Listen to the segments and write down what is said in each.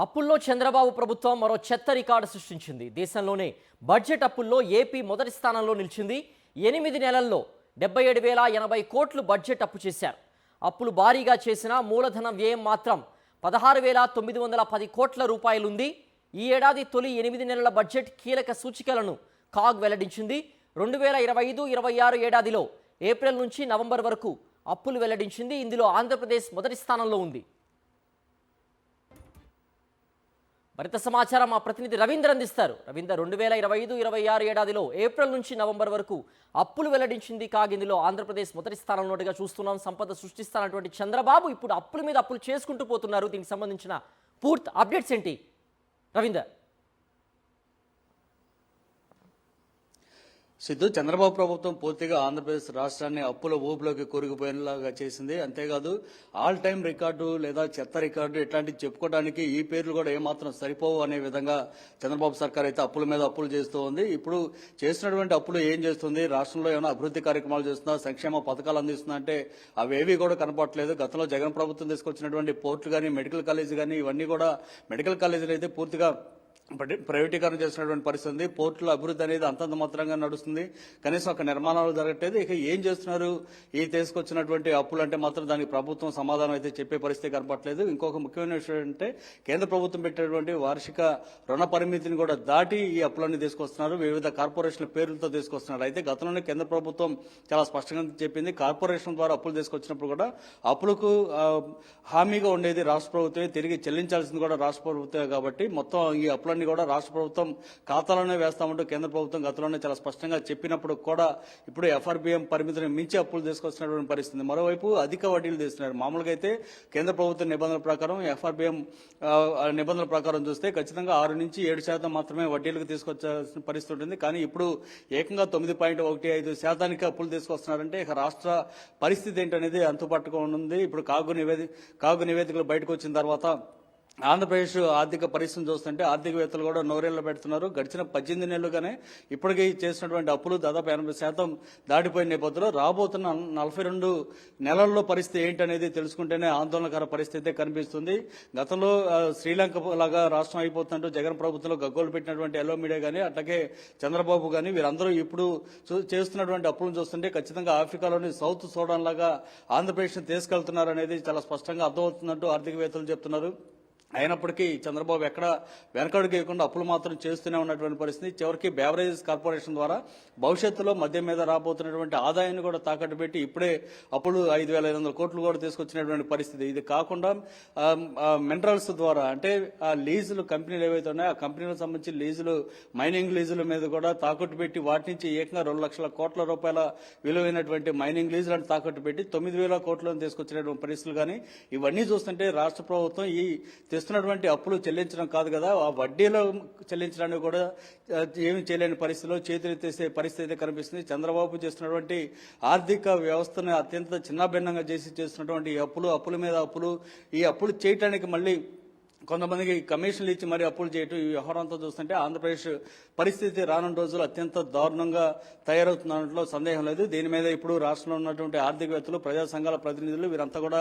అప్పుల్లో చంద్రబాబు ప్రభుత్వం మరో చెత్త రికార్డు సృష్టించింది. దేశంలోనే బడ్జెట్ అప్పుల్లో ఏపీ మొదటి స్థానంలో నిలిచింది. 8 నెలల్లో 77,080 కోట్లు బడ్జెట్ అప్పు చేశారు. అప్పులు భారీగా చేసిన మూలధన వ్యయం మాత్రం 16,910 కోట్ల రూపాయలుంది. ఈ ఏడాది తొలి 8 నెలల బడ్జెట్ కీలక సూచికలను కాగ్ వెల్లడించింది. 2025-26 ఏడాదిలో ఏప్రిల్ నుంచి నవంబర్ వరకు అప్పులు వెల్లడించింది. ఇందులో ఆంధ్రప్రదేశ్ మొదటి స్థానంలో ఉంది. మరింత సమాచారం మా ప్రతినిధి రవీంద్ర అందిస్తారు. రవీంద్ర, 2025-26 ఏడాదిలో ఏప్రిల్ నుంచి నవంబర్ వరకు అప్పులు వెల్లడించింది కాగ్. ఇందులో ఆంధ్రప్రదేశ్ మొదటి స్థానంలోగా చూస్తున్నాం. సంపద సృష్టిస్తానటువంటి చంద్రబాబు ఇప్పుడు అప్పుల మీద అప్పులు చేసుకుంటూ పోతున్నారు. దీనికి సంబంధించిన పూర్తి అప్డేట్స్ ఏంటి రవీంద్ర? సిద్ధు, చంద్రబాబు ప్రభుత్వం పూర్తిగా ఆంధ్రప్రదేశ్ రాష్ట్రాన్ని అప్పుల ఊపులోకి కూరుకుపోయేలాగా చేసింది. అంతేకాదు ఆల్ టైమ్ రికార్డు లేదా చెత్త రికార్డు ఇట్లాంటివి చెప్పుకోవడానికి ఈ పేర్లు కూడా ఏమాత్రం సరిపోవు అనే విధంగా చంద్రబాబు సర్కార్ అయితే అప్పుల మీద అప్పులు చేస్తూ ఉంది. ఇప్పుడు చేసినటువంటి అప్పులు ఏం చేస్తుంది, రాష్ట్రంలో ఏమైనా అభివృద్ధి కార్యక్రమాలు చేస్తుందా, సంక్షేమ పథకాలు అందిస్తుందా అంటే అవేవి కూడా కనపడలేదు. గతంలో జగన్ ప్రభుత్వం తీసుకొచ్చినటువంటి పోర్టులు కానీ, మెడికల్ కాలేజీ కానీ, ఇవన్నీ కూడా మెడికల్ కాలేజీలు అయితే పూర్తిగా ప్రైవేటీకరణ చేసినటువంటి పరిస్థితి ఉంది. పోర్టుల అభివృద్ధి అనేది అంతంత మాత్రంగా నడుస్తుంది. కనీసం ఒక నిర్మాణాలు జరగట్లేదు. ఇక ఏం చేస్తున్నారు ఈ తీసుకొచ్చినటువంటి అప్పులు అంటే మాత్రం దానికి ప్రభుత్వం సమాధానం అయితే చెప్పే పరిస్థితి కనపట్లేదు. ఇంకొక ముఖ్యమైన విషయం అంటే కేంద్ర ప్రభుత్వం పెట్టినటువంటి వార్షిక రుణ పరిమితిని కూడా దాటి ఈ అప్పులన్నీ తీసుకొస్తున్నారు. వివిధ కార్పొరేషన్ల పేర్లతో తీసుకొస్తున్నారు. అయితే గతంలోనే కేంద్ర ప్రభుత్వం చాలా స్పష్టంగా చెప్పింది, కార్పొరేషన్ ద్వారా అప్పులు తీసుకొచ్చినప్పుడు కూడా అప్పులకు హామీగా ఉండేది రాష్ట్ర ప్రభుత్వమే, తిరిగి చెల్లించాల్సింది కూడా రాష్ట్ర ప్రభుత్వమే. కాబట్టి మొత్తం ఈ అప్పుల కూడా రాష్ట్ర ప్రభుత్వం ఖాతాలోనే వేస్తామంటూ కేంద్ర ప్రభుత్వం గతంలోనే చాలా స్పష్టంగా చెప్పినప్పుడు కూడా ఇప్పుడు ఎఫ్ఆర్బిఎం పరిమితిని మించి అప్పులు తీసుకొస్తున్నటువంటి పరిస్థితి. మరోవైపు అధిక వడ్డీలు తీస్తున్నారు. మామూలుగా అయితే కేంద్ర ప్రభుత్వ నిబంధనల ప్రకారం ఎఫ్ఆర్బిఎం నిబంధనల ప్రకారం చూస్తే ఖచ్చితంగా 6 నుంచి 7% మాత్రమే వడ్డీలకు తీసుకొచ్చాల్సిన పరిస్థితి ఉంటుంది. కానీ ఇప్పుడు ఏకంగా 9.15% అప్పులు తీసుకొస్తున్నారంటే ఇక రాష్ట్ర పరిస్థితి ఏంటనేది అంతుపట్టుకోనుంది. ఇప్పుడు కాగు నివేదికలు బయటకు వచ్చిన తర్వాత ఆంధ్రప్రదేశ్ ఆర్థిక పరిస్థితిని చూస్తుంటే ఆర్థికవేత్తలు కూడా నోరేళ్లు పెడుతున్నారు. గడిచిన 18 నెలలుగానే ఇప్పటికీ చేసినటువంటి అప్పులు దాదాపు 80% దాటిపోయిన నేపథ్యంలో రాబోతున్న 42 నెలల్లో పరిస్థితి ఏంటనేది తెలుసుకుంటేనే ఆందోళనకర పరిస్థితి కనిపిస్తుంది. గతంలో శ్రీలంక లాగా రాష్ట్రం అయిపోతుంటూ జగన్ ప్రభుత్వంలో గగ్గోలు పెట్టినటువంటి ఎల్లో మీడియా కానీ, అట్లాగే చంద్రబాబు కానీ వీరందరూ ఇప్పుడు చేస్తున్నటువంటి అప్పులను చూస్తుంటే ఖచ్చితంగా ఆఫ్రికాలోని సౌత్ సూడాన్ లాగా ఆంధ్రప్రదేశ్ని తీసుకెళ్తున్నారనేది చాలా స్పష్టంగా అర్థమవుతున్నట్టు ఆర్థికవేత్తలు చెప్తున్నారు. అయినప్పటికీ చంద్రబాబు ఎక్కడ వెనకడుగు వేయకుండా అప్పులు మాత్రం చేస్తూనే ఉన్నటువంటి పరిస్థితి. చివరికి బేవరేజెస్ కార్పొరేషన్ ద్వారా భవిష్యత్తులో మద్యం మీద రాబోతున్నటువంటి ఆదాయాన్ని కూడా తాకట్టు పెట్టి ఇప్పుడే అప్పులు 5,500 కోట్లు కూడా తీసుకొచ్చినటువంటి పరిస్థితి. ఇది కాకుండా మినరల్స్ ద్వారా అంటే ఆ లీజులు కంపెనీలు ఏవైతే ఉన్నాయో ఆ కంపెనీలకు సంబంధించి లీజులు, మైనింగ్ లీజుల మీద కూడా తాకట్టు పెట్టి వాటి నుంచి ఏకంగా 2 లక్షల కోట్ల రూపాయల విలువైనటువంటి మైనింగ్ లీజులను తాకట్టు పెట్టి 9,000 కోట్లను తీసుకొచ్చినటువంటి పరిస్థితులు. కానీ ఇవన్నీ చూస్తుంటే రాష్ట్ర ప్రభుత్వం ఈ చేస్తున్నటువంటి అప్పులు చెల్లించడం కాదు కదా, ఆ వడ్డీలో చెల్లించడానికి కూడా ఏమి చేయలేని పరిస్థితిలో చేతులెత్తేసే పరిస్థితి కనిపిస్తుంది. చంద్రబాబు చేస్తున్నటువంటి ఆర్థిక వ్యవస్థను అత్యంత చిన్నభిన్నంగా చేస్తున్నటువంటి అప్పుల మీద అప్పులు, ఈ అప్పులు చేయటానికి మళ్ళీ కొంతమందికి కమిషన్లు ఇచ్చి మరీ అప్పులు చేయటం, ఈ వ్యవహారంతో చూస్తుంటే ఆంధ్రప్రదేశ్ పరిస్థితి రానున్న రోజులు అత్యంత దారుణంగా తయారవుతున్నట్లో సందేహం లేదు. దీని మీద ఇప్పుడు రాష్ట్రంలో ఉన్నటువంటి ఆర్థికవేత్తలు, ప్రజా సంఘాల ప్రతినిధులు వీరంతా కూడా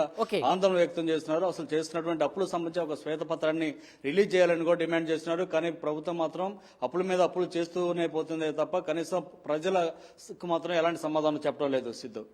ఆందోళన వ్యక్తం చేస్తున్నారు. అసలు చేస్తున్నటువంటి అప్పులకు సంబంధించి ఒక శ్వేతపత్రాన్ని రిలీజ్ చేయాలని కూడా డిమాండ్ చేస్తున్నారు. కానీ ప్రభుత్వం మాత్రం అప్పుల మీద అప్పులు చేస్తూనే పోతుందే తప్ప కనీసం ప్రజలకు మాత్రం ఎలాంటి సమాధానం చెప్పడం లేదు. సిద్ధు.